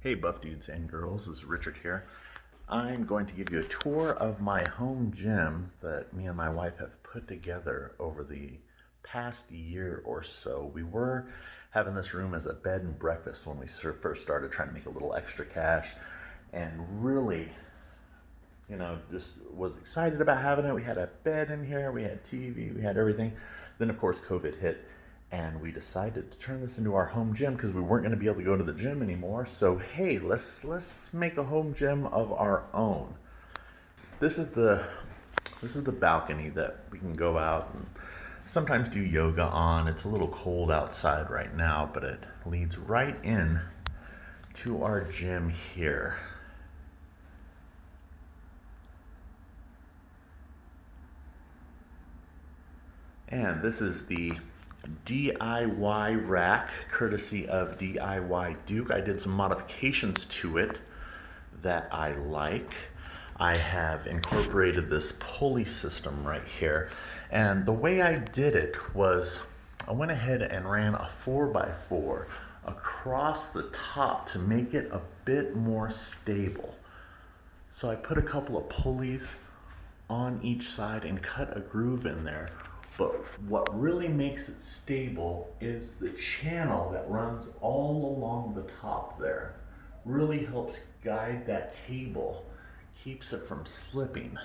Hey buff dudes and girls, this is Richard here. I'm going to give you a tour of my home gym that me and my wife have put together over the past year or so. We were having this room as a bed and breakfast when we first started trying to make a little extra cash, and really, just was excited about having it. We had a bed in here, we had TV, we had everything. Then of course COVID hit, and we decided to turn this into our home gym because we weren't going to be able to go to the gym anymore. So hey, let's make a home gym of our own. This is the balcony that we can go out and sometimes do yoga on. It's a little cold outside right now, but it leads right in to our gym here. And this is the DIY rack, courtesy of DIY Duke. I did some modifications to it that I like. I have incorporated this pulley system right here. And the way I did it was I went ahead and ran a 4x4 across the top to make it a bit more stable. So I put a couple of pulleys on each side and cut a groove in there. But what really makes it stable is the channel that runs all along the top there. Really helps guide that cable, keeps it from slipping.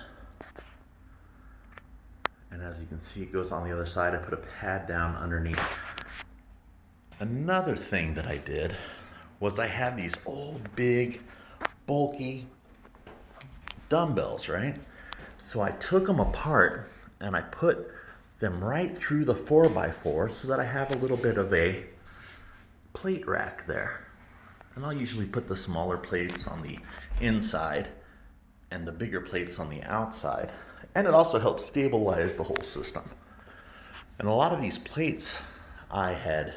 And as you can see, it goes on the other side. I put a pad down underneath. Another thing that I did was I had these old, big, bulky dumbbells, right? So I took them apart and I put them right through the 4x4 so that I have a little bit of a plate rack there. And I'll usually put the smaller plates on the inside and the bigger plates on the outside. And it also helps stabilize the whole system. And a lot of these plates, I had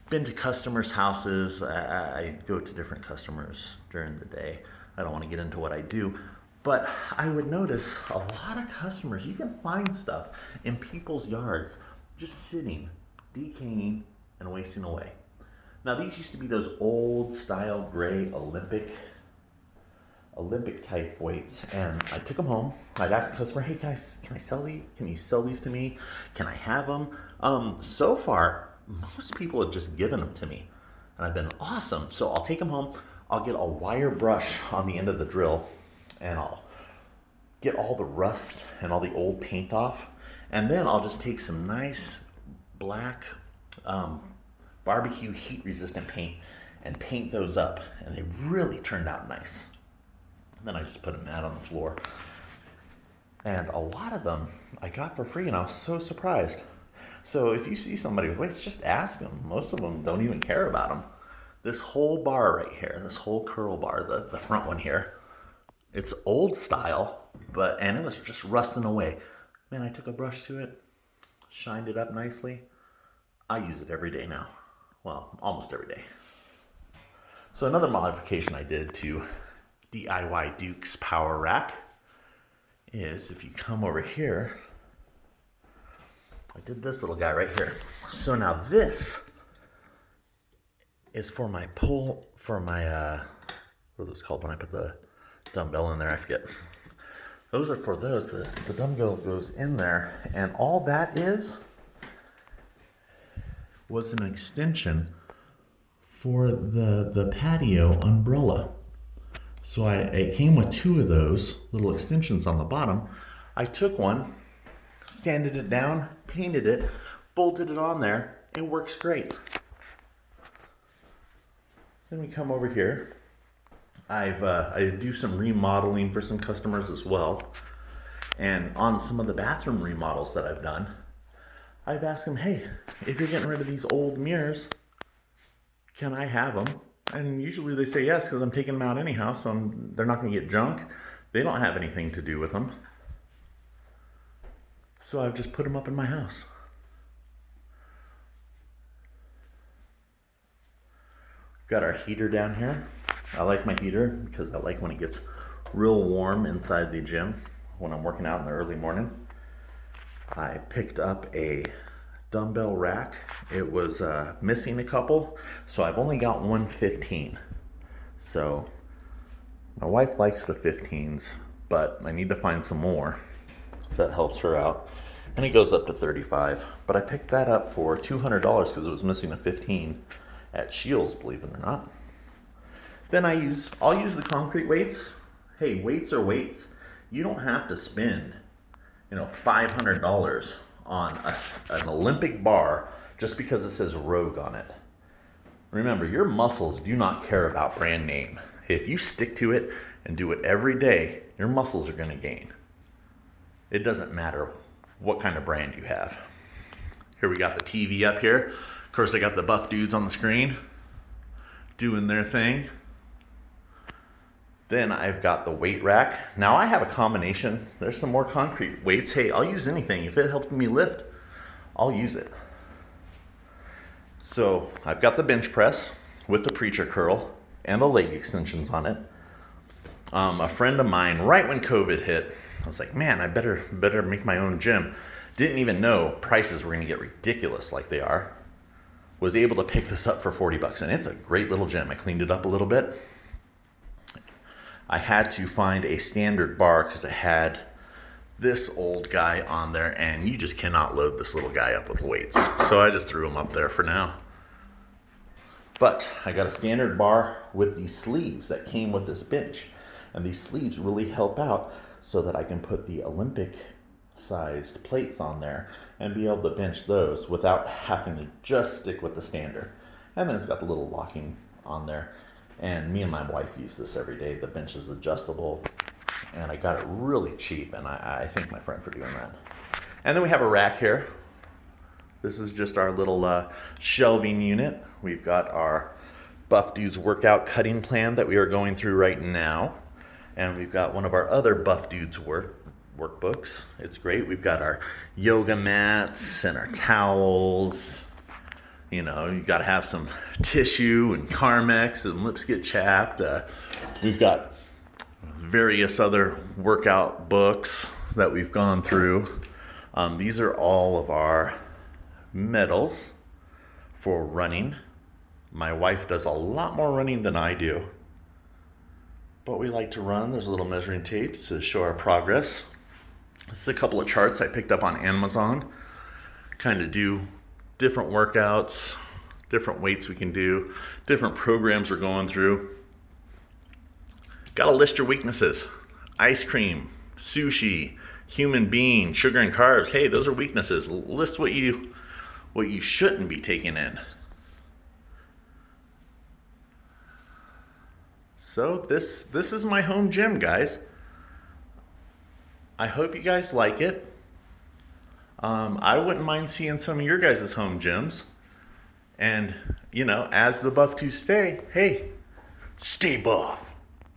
been to customers' houses. I go to different customers during the day. I don't want to get into what I do. But I would notice a lot of customers, you can find stuff in people's yards just sitting, decaying, and wasting away. Now these used to be those old style gray Olympic type weights, and I took them home. I'd ask the customer, hey, can I sell these? Can you sell these to me? Can I have them? So far, most people have just given them to me, and I've been awesome. So I'll take them home. I'll get a wire brush on the end of the drill, and I'll get all the rust and all the old paint off. And then I'll just take some nice black barbecue heat resistant paint and paint those up. And they really turned out nice. And then I just put a mat on the floor. And a lot of them I got for free, and I was so surprised. So if you see somebody with weights, just ask them. Most of them don't even care about them. This whole bar right here, this whole curl bar, the front one here, it's old style, and it was just rusting away. Man, I took a brush to it, shined it up nicely. I use it every day now. Well, almost every day. So another modification I did to DIY Duke's power rack is if you come over here, I did this little guy right here. So now this is for my what are those called when I put the dumbbell in there? I forget. Those are for those. The dumbbell goes in there, and all that was an extension for the patio umbrella. So it came with two of those little extensions on the bottom. I took one, sanded it down, painted it, bolted it on there. It works great. Then we come over here. I do some remodeling for some customers as well. And on some of the bathroom remodels that I've done, I've asked them, hey, if you're getting rid of these old mirrors, can I have them? And usually they say yes, because I'm taking them out anyhow, so they're not going to get junk. They don't have anything to do with them. So I've just put them up in my house. Got our heater down here. I like my heater because I like when it gets real warm inside the gym when I'm working out in the early morning. I picked up a dumbbell rack. It was missing a couple, so I've only got 115. So my wife likes the 15s, but I need to find some more. So that helps her out. And it goes up to 35. But I picked that up for $200 because it was missing a 15 at Scheels, believe it or not. Then I'll use the concrete weights. Hey, weights are weights. You don't have to spend, $500 on an Olympic bar just because it says Rogue on it. Remember, your muscles do not care about brand name. If you stick to it and do it every day, your muscles are going to gain. It doesn't matter what kind of brand you have. Here we got the TV up here. Of course, I got the buff dudes on the screen doing their thing. Then I've got the weight rack. Now I have a combination. There's some more concrete weights. Hey, I'll use anything. If it helps me lift, I'll use it. So I've got the bench press with the preacher curl and the leg extensions on it. A friend of mine, right when COVID hit, I was like, man, I better make my own gym. Didn't even know prices were going to get ridiculous like they are. Was able to pick this up for $40, and it's a great little gym. I cleaned it up a little bit. I had to find a standard bar because it had this old guy on there, and you just cannot load this little guy up with weights. So I just threw him up there for now. But I got a standard bar with these sleeves that came with this bench. And these sleeves really help out so that I can put the Olympic sized plates on there and be able to bench those without having to just stick with the standard. And then it's got the little locking on there. And me and my wife use this every day. The bench is adjustable, and I got it really cheap, and I thank my friend for doing that. And then we have a rack here. This is just our little shelving unit. We've got our Buff Dudes workout cutting plan that we are going through right now. And we've got one of our other Buff Dudes workbooks. It's great. We've got our yoga mats and our towels. You got to have some tissue and Carmex and lips get chapped. We've got various other workout books that we've gone through. These are all of our medals for running. My wife does a lot more running than I do. But we like to run. There's a little measuring tape to show our progress. This is a couple of charts I picked up on Amazon. Kind of do different workouts, different weights we can do, different programs we're going through. Got to list your weaknesses. Ice cream, sushi, human being, sugar and carbs. Hey, those are weaknesses. List what you shouldn't be taking in. So this is my home gym, guys. I hope you guys like it. I wouldn't mind seeing some of your guys' home gyms. And, as the buff to stay, hey, stay buff.